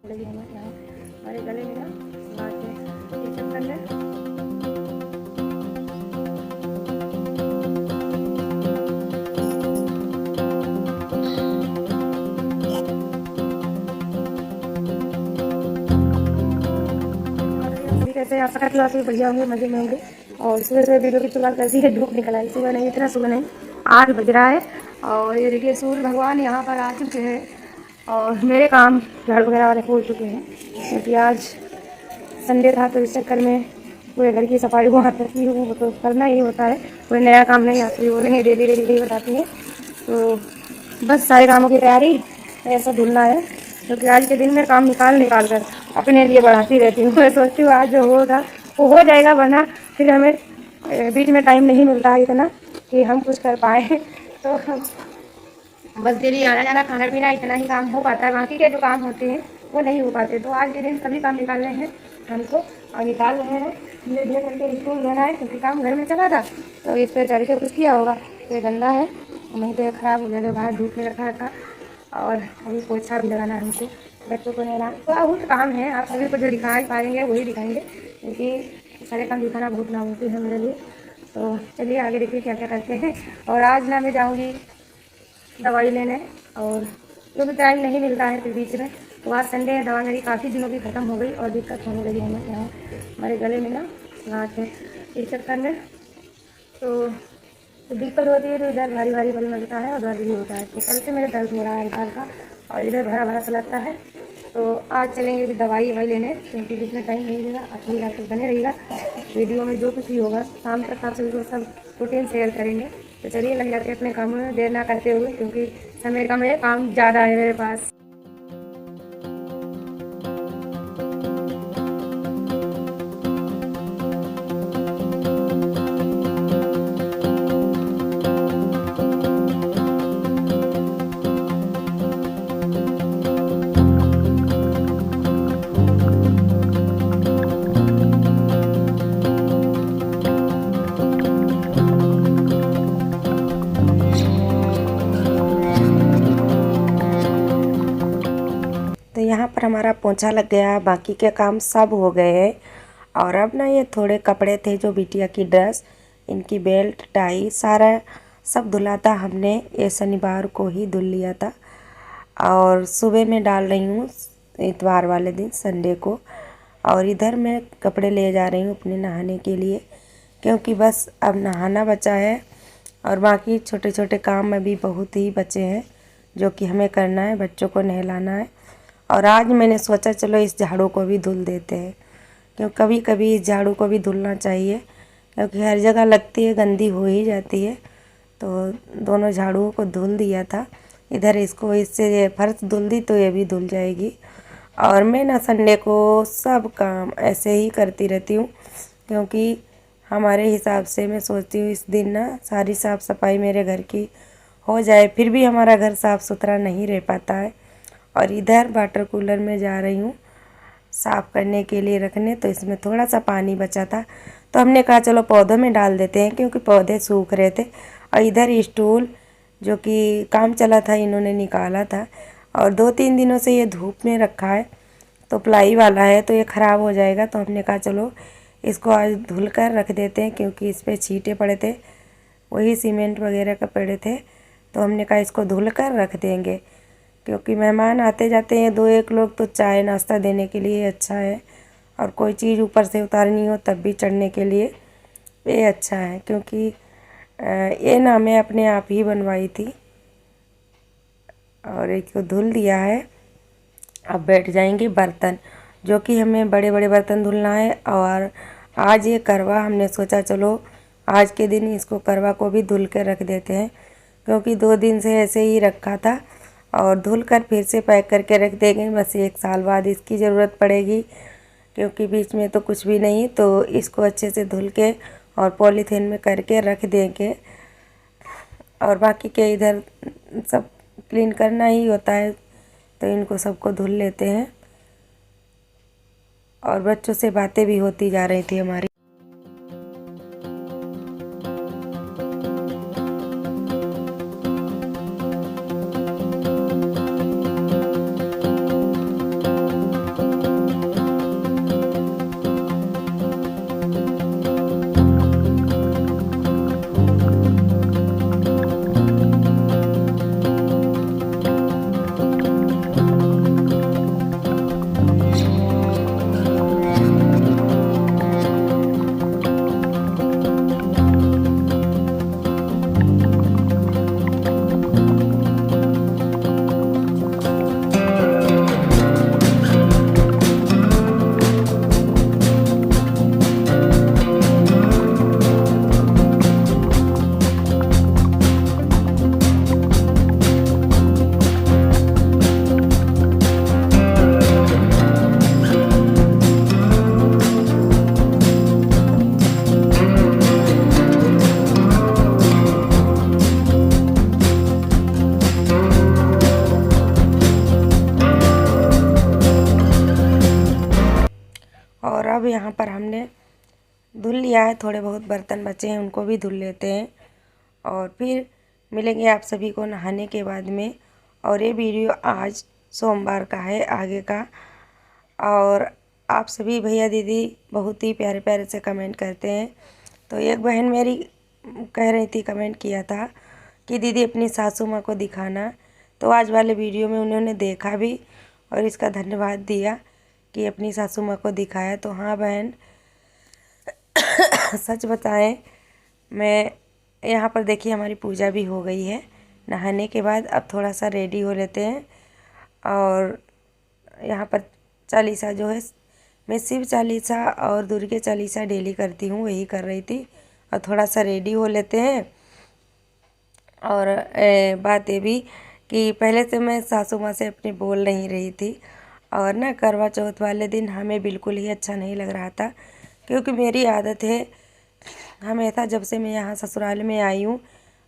लगी यहाँ हमारे गले में ना बात है ये चक्कर में। कैसे आप सकत क्लास में बढ़िया होंगे, मजे में होंगे। और सुबह सुबह वीडियो की शुरुआत कर दी है, धूप निकल आई। सुबह नहीं, इतना सुबह नहीं, 8 बज रहा है। और ये देखिए सूर्य भगवान यहाँ पर आ चुके हैं। और मेरे काम झाड़ू वगैरह वाले हो चुके हैं, क्योंकि आज संडे था, तो इस चक्कर में पूरे घर की सफाई वहाँ तक की वो तो करना ही होता है। कोई नया काम नहीं आती, बोलेंगे डेली डेली डेली बताती है। तो बस सारे कामों की तैयारी, ऐसा धुलना है, क्योंकि आज के दिन में काम निकाल कर अपने लिए बढ़ाती रहती हूँ। मैं सोचती हूँ आज जो होगा वो हो जाएगा, वरना फिर हमें बीच में टाइम नहीं मिलता है इतना कि हम कुछ कर पाए। तो बस डेली आना जाना खाना पीना इतना ही काम हो पाता है, बाकी के जो काम होते हैं वो नहीं हो पाते। तो आज के दिन सभी काम निकाल रहे हैं हमको, और निकाल रहे हैं धीरे धीरे करके। स्कूल जाना है, क्योंकि काम घर में चला था, तो इस पर चढ़ के कुछ किया होगा तो ये गंदा है, नहीं तो ख़राब हो जाएगा। बाहर धूप में रखा था। और अभी पोछा भी लगाना है हमको, बच्चों को नहलाना, तो बहुत काम है। आप सभी को जो दिखा पाएंगे वही दिखाएंगे, क्योंकि सारे काम दिखाना बहुत नामुमकिन है मेरे लिए। तो चलिए आगे देखिए क्या क्या करते हैं। और आज ना मैं जाऊँगी दवाई लेने, और क्योंकि टाइम नहीं मिलता है फिर बीच में, तो आज संडे है। दवा मेरी काफ़ी दिनों की ख़त्म हो गई और दिक्कत होने लगी हमें यहाँ हमारे गले में ना गाँठ है, इस चक्कर में। तो दिक्कत होती है, तो इधर भारी भारी बल लगता है और दर्द भी होता है। तो कल से मेरे दर्द हो रहा है हल्का हल्का, और इधर भरा भरा सा लगता है। तो आज चलेंगे भी दवाई ववाई लेने, क्योंकि जितना टाइम नहीं मिलेगा अपनी रात तक बने रहेगा। वीडियो में जो कुछ भी होगा शाम तक आप सभी को सब रूटीन शेयर करेंगे। तो चलिए लग जाते हैं अपने कामों में देर ना करते हुए, क्योंकि समय कम है, काम ज़्यादा है मेरे पास। तो यहाँ पर हमारा पोंछा लग गया, बाकी के काम सब हो गए हैं। और अब ना ये थोड़े कपड़े थे जो बिटिया की ड्रेस, इनकी बेल्ट टाई सारा सब धुला था हमने, ये शनिवार को ही धुल लिया था। और सुबह में डाल रही हूँ इतवार वाले दिन संडे को। और इधर मैं कपड़े ले जा रही हूँ अपने नहाने के लिए, क्योंकि बस अब नहाना बचा है। और बाकी छोटे छोटे काम अभी बहुत ही बचे हैं जो कि हमें करना है, बच्चों को नहलाना है। और आज मैंने सोचा चलो इस झाड़ू को भी धुल देते हैं, क्योंकि कभी कभी इस झाड़ू को भी धुलना चाहिए, क्योंकि हर जगह लगती है, गंदी हो ही जाती है। तो दोनों झाड़ुओं को धुल दिया था। इधर इसको इससे ये फर्श धुल दी तो ये भी धुल जाएगी। और मैं ना संडे को सब काम ऐसे ही करती रहती हूँ, क्योंकि हमारे हिसाब से मैं सोचती हूँ इस दिन ना सारी साफ़ सफाई मेरे घर की हो जाए। फिर भी हमारा घर साफ़ सुथरा नहीं रह पाता है। और इधर वाटर कूलर में जा रही हूँ साफ़ करने के लिए रखने, तो इसमें थोड़ा सा पानी बचा था, तो हमने कहा चलो पौधों में डाल देते हैं, क्योंकि पौधे सूख रहे थे। और इधर स्टूल जो कि काम चला था इन्होंने निकाला था, और 2-3 दिनों से ये धूप में रखा है, तो प्लाई वाला है तो ये ख़राब हो जाएगा। तो हमने कहा चलो इसको आज धुल कर रख देते हैं, क्योंकि इस पर छींटे पड़े थे, वही सीमेंट वगैरह का पड़े थे। तो हमने कहा इसको धुल कर रख देंगे, क्योंकि मेहमान आते जाते हैं 2-1 लोग, तो चाय नाश्ता देने के लिए अच्छा है। और कोई चीज़ ऊपर से उतारनी हो तब भी चढ़ने के लिए ये अच्छा है, क्योंकि ये ना मैं अपने आप ही बनवाई थी। और एक को धुल दिया है। अब बैठ जाएंगे बर्तन, जो कि हमें बड़े बड़े बर्तन धुलना है। और आज ये करवा हमने सोचा चलो आज के दिन इसको करवा को भी धुल कर रख देते हैं, क्योंकि 2 दिन से ऐसे ही रखा था। और धुल कर फिर से पैक करके रख देंगे, बस 1 साल बाद इसकी ज़रूरत पड़ेगी, क्योंकि बीच में तो कुछ भी नहीं। तो इसको अच्छे से धुल के और पॉलीथीन में करके रख देंगे। और बाकी के इधर सब क्लीन करना ही होता है, तो इनको सबको धुल लेते हैं। और बच्चों से बातें भी होती जा रही थी हमारी। और अब यहाँ पर हमने धुल लिया है, थोड़े बहुत बर्तन बचे हैं उनको भी धुल लेते हैं और फिर मिलेंगे आप सभी को नहाने के बाद में। और ये वीडियो आज सोमवार का है आगे का। और आप सभी भैया दीदी बहुत ही प्यारे प्यारे से कमेंट करते हैं। तो एक बहन मेरी कह रही थी, कमेंट किया था कि दीदी अपनी सासू माँ को दिखाना, तो आज वाले वीडियो में उन्होंने देखा भी और इसका धन्यवाद दिया कि अपनी सासू माँ को दिखाया। तो हाँ बहन, सच बताएं, मैं यहाँ पर देखिए हमारी पूजा भी हो गई है नहाने के बाद। अब थोड़ा सा रेडी हो लेते हैं और यहाँ पर चालीसा जो है, मैं शिव चालीसा और दुर्गे चालीसा डेली करती हूँ, वही कर रही थी। और थोड़ा सा रेडी हो लेते हैं। और बात ये भी कि पहले से मैं सासू माँ से अपनी बोल नहीं रही थी और ना करवा चौथ वाले दिन हमें बिल्कुल ही अच्छा नहीं लग रहा था, क्योंकि मेरी आदत है हमेशा जब से मैं यहाँ ससुराल में आई हूँ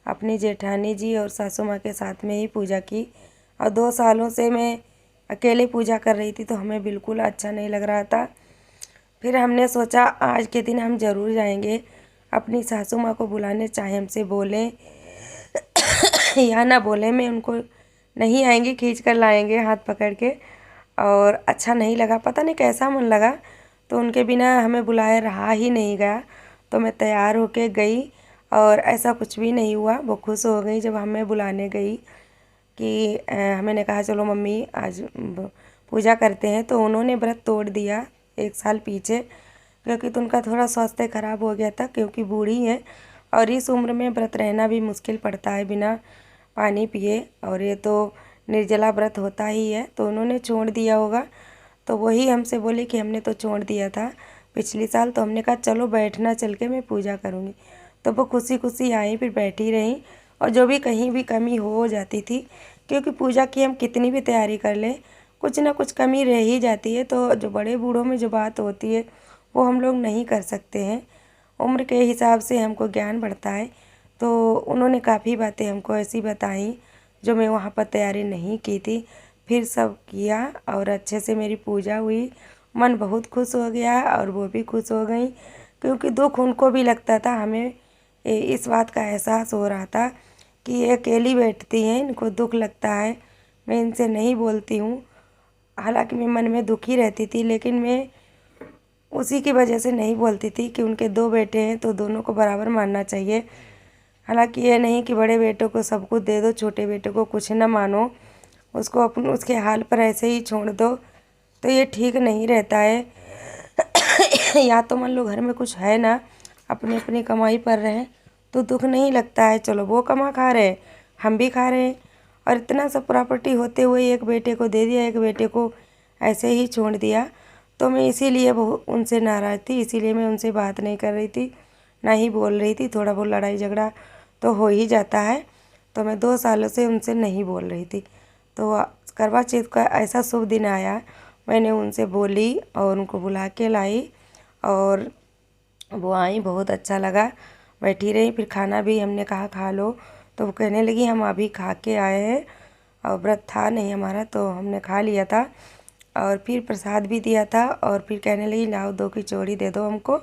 अपनी जेठानी जी और सासू माँ के साथ में ही पूजा की। और 2 सालों से मैं अकेले पूजा कर रही थी, तो हमें बिल्कुल अच्छा नहीं लग रहा था। फिर हमने सोचा आज के दिन हम ज़रूर जाएंगे अपनी सासू माँ को बुलाने, चाहे हमसे बोलें या ना बोलें, मैं उनको नहीं आएंगे, खींच कर लाएंगे हाथ पकड़ के। और अच्छा नहीं लगा, पता नहीं कैसा मन लगा, तो उनके बिना हमें बुलाए रहा ही नहीं गया। तो मैं तैयार होके गई और ऐसा कुछ भी नहीं हुआ। वो खुश हो गई जब हमें बुलाने गई कि मैंने कहा चलो मम्मी आज पूजा करते हैं। तो उन्होंने व्रत तोड़ दिया 1 साल पीछे, क्योंकि तो उनका थोड़ा स्वास्थ्य खराब हो गया था, क्योंकि बूढ़ी है और इस उम्र में व्रत रहना भी मुश्किल पड़ता है बिना पानी पिए, और ये तो निर्जला व्रत होता ही है। तो उन्होंने छोड़ दिया होगा, तो वही हमसे बोली कि हमने तो छोड़ दिया था पिछले साल। तो हमने कहा चलो बैठना, चल के मैं पूजा करूँगी। तो वो खुशी खुशी आई, फिर बैठी रही। और जो भी कहीं भी कमी हो जाती थी, क्योंकि पूजा की हम कितनी भी तैयारी कर लें कुछ ना कुछ कमी रह ही जाती है। तो जो बड़े बूढ़ों में जो बात होती है वो हम लोग नहीं कर सकते हैं, उम्र के हिसाब से हमको ज्ञान बढ़ता है। तो उन्होंने काफ़ी बातें हमको ऐसी बताई जो मैं वहाँ पर तैयारी नहीं की थी। फिर सब किया और अच्छे से मेरी पूजा हुई, मन बहुत खुश हो गया और वो भी खुश हो गई, क्योंकि दुख उनको भी लगता था। हमें इस बात का एहसास हो रहा था कि ये अकेली बैठती हैं, इनको दुख लगता है, मैं इनसे नहीं बोलती हूँ। हालांकि मैं मन में दुखी रहती थी, लेकिन मैं उसी की वजह से नहीं बोलती थी कि उनके 2 बेटे हैं तो दोनों को बराबर मानना चाहिए। हालांकि ये नहीं कि बड़े बेटों को सब कुछ दे दो, छोटे बेटे को कुछ न मानो, उसको उसके हाल पर ऐसे ही छोड़ दो, तो ये ठीक नहीं रहता है। या तो मान लो घर में कुछ है ना, अपनी अपनी कमाई पर रहे तो दुख नहीं लगता है, चलो वो कमा खा रहे हैं, हम भी खा रहे हैं। और इतना सब प्रॉपर्टी होते हुए एक बेटे को दे दिया, एक बेटे को ऐसे ही छोड़ दिया। तो मैं इसीलिए बहुत उनसे नाराज़ थी, इसीलिए मैं उनसे बात नहीं कर रही थी, ना ही बोल रही थी। थोड़ा बहुत लड़ाई झगड़ा तो हो ही जाता है, तो मैं 2 सालों से उनसे नहीं बोल रही थी। तो करवा चौथ का ऐसा शुभ दिन आया, मैंने उनसे बोली और उनको बुला के लाई और वो आई, बहुत अच्छा लगा, बैठी रही। फिर खाना भी हमने कहा खा लो, तो वो कहने लगी हम अभी खा के आए हैं, और व्रत था नहीं हमारा तो हमने खा लिया था। और फिर प्रसाद भी दिया था और फिर कहने लगी लाओ 2 कचौड़ी दे दो हमको,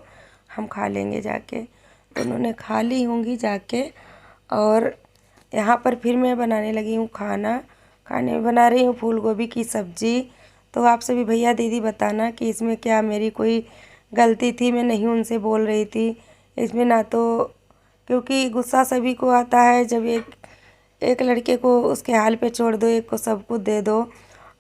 हम खा लेंगे जाके। तो उन्होंने खा ली होंगी जाके। और यहाँ पर फिर मैं बनाने लगी हूँ खाने में बना रही हूँ फूल गोभी की सब्ज़ी। तो आप सभी भैया दीदी बताना कि इसमें क्या मेरी कोई गलती थी, मैं नहीं उनसे बोल रही थी इसमें ना। तो क्योंकि गुस्सा सभी को आता है जब एक लड़के को उसके हाल पे छोड़ दो, एक को सब कुछ दे दो।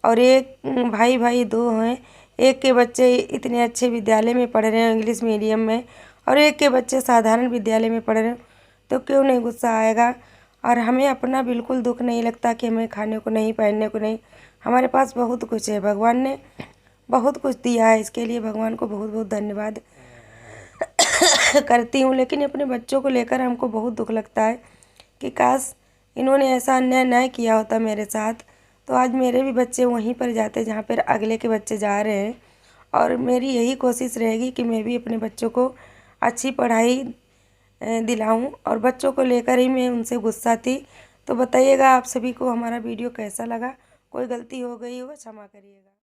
और एक भाई भाई 2 हैं, एक के बच्चे इतने अच्छे विद्यालय में पढ़ रहे हैं इंग्लिश मीडियम में, और एक के बच्चे साधारण विद्यालय में पढ़ रहे हैं, तो क्यों नहीं गुस्सा आएगा। और हमें अपना बिल्कुल दुख नहीं लगता कि हमें खाने को नहीं, पहनने को नहीं, हमारे पास बहुत कुछ है, भगवान ने बहुत कुछ दिया है, इसके लिए भगवान को बहुत बहुत धन्यवाद करती हूँ। लेकिन अपने बच्चों को लेकर हमको बहुत दुख लगता है कि काश इन्होंने ऐसा अन्याय न किया होता मेरे साथ, तो आज मेरे भी बच्चे वहीं पर जाते जहाँ पर अगले के बच्चे जा रहे हैं। और मेरी यही कोशिश रहेगी कि मैं भी अपने बच्चों को अच्छी पढ़ाई दिलाऊं, और बच्चों को लेकर ही मैं उनसे गुस्सा थी। तो बताइएगा आप सभी को हमारा वीडियो कैसा लगा, कोई गलती हो गई हो क्षमा करिएगा।